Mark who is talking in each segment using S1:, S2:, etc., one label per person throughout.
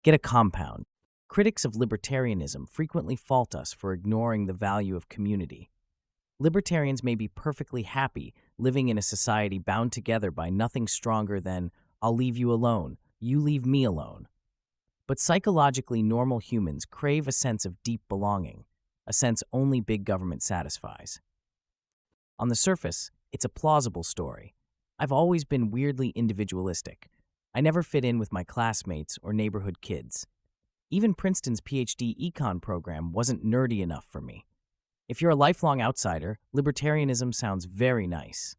S1: Get a compound. Critics of libertarianism frequently fault us for ignoring the value of community. Libertarians may be perfectly happy living in a society bound together by nothing stronger than, I'll leave you alone, you leave me alone. But psychologically normal humans crave a sense of deep belonging, a sense only big government satisfies. On the surface, it's a plausible story. I've always been weirdly individualistic. I never fit in with my classmates or neighborhood kids. Even Princeton's PhD econ program wasn't nerdy enough for me. If you're a lifelong outsider, libertarianism sounds very nice.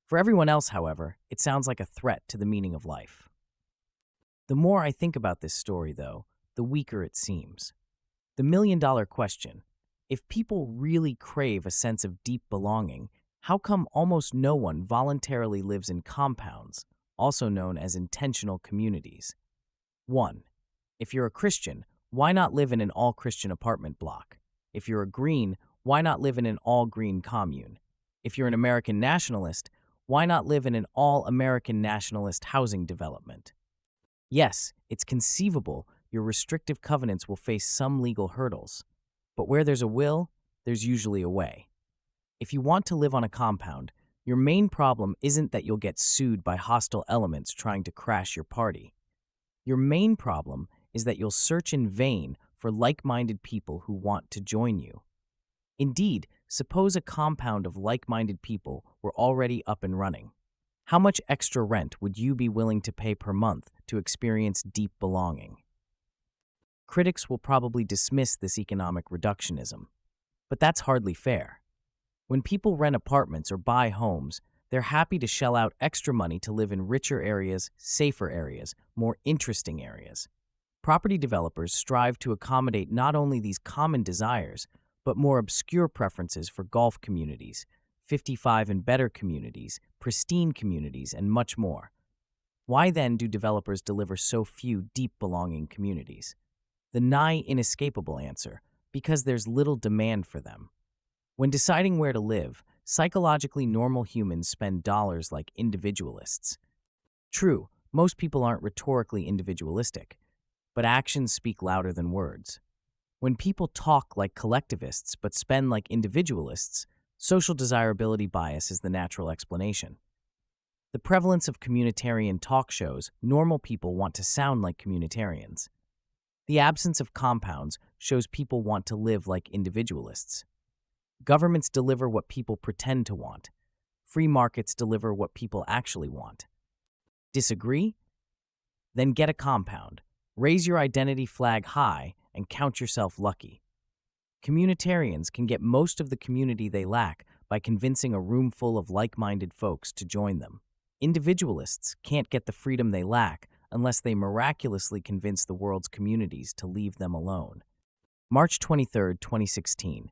S1: For everyone else, however, it sounds like a threat to the meaning of life. The more I think about this story, though, the weaker it seems. The million-dollar question: if people really crave a sense of deep belonging, how come almost no one voluntarily lives in compounds, also known as intentional communities? 1. If you're a Christian, why not live in an all-Christian apartment block? If you're a Green, why not live in an all-Green commune? If you're an American nationalist, why not live in an all-American nationalist housing development? Yes, it's conceivable your restrictive covenants will face some legal hurdles, but where there's a will, there's usually a way. If you want to live on a compound, your main problem isn't that you'll get sued by hostile elements trying to crash your party. Your main problem is that you'll search in vain for like-minded people who want to join you. Indeed, suppose a compound of like-minded people were already up and running. How much extra rent would you be willing to pay per month to experience deep belonging? Critics will probably dismiss this economic reductionism, but that's hardly fair. When people rent apartments or buy homes, they're happy to shell out extra money to live in richer areas, safer areas, more interesting areas. Property developers strive to accommodate not only these common desires, but more obscure preferences for golf communities, 55 and better communities, pristine communities, and much more. Why then do developers deliver so few deep belonging communities? The nigh inescapable answer: because there's little demand for them. When deciding where to live, psychologically normal humans spend dollars like individualists. True, most people aren't rhetorically individualistic, but actions speak louder than words. When people talk like collectivists but spend like individualists, social desirability bias is the natural explanation. The prevalence of communitarian talk shows normal people want to sound like communitarians. The absence of compounds shows people want to live like individualists. Governments deliver what people pretend to want. Free markets deliver what people actually want. Disagree? Then get a compound. Raise your identity flag high and count yourself lucky. Communitarians can get most of the community they lack by convincing a room full of like-minded folks to join them. Individualists can't get the freedom they lack unless they miraculously convince the world's communities to leave them alone. March 23, 2016.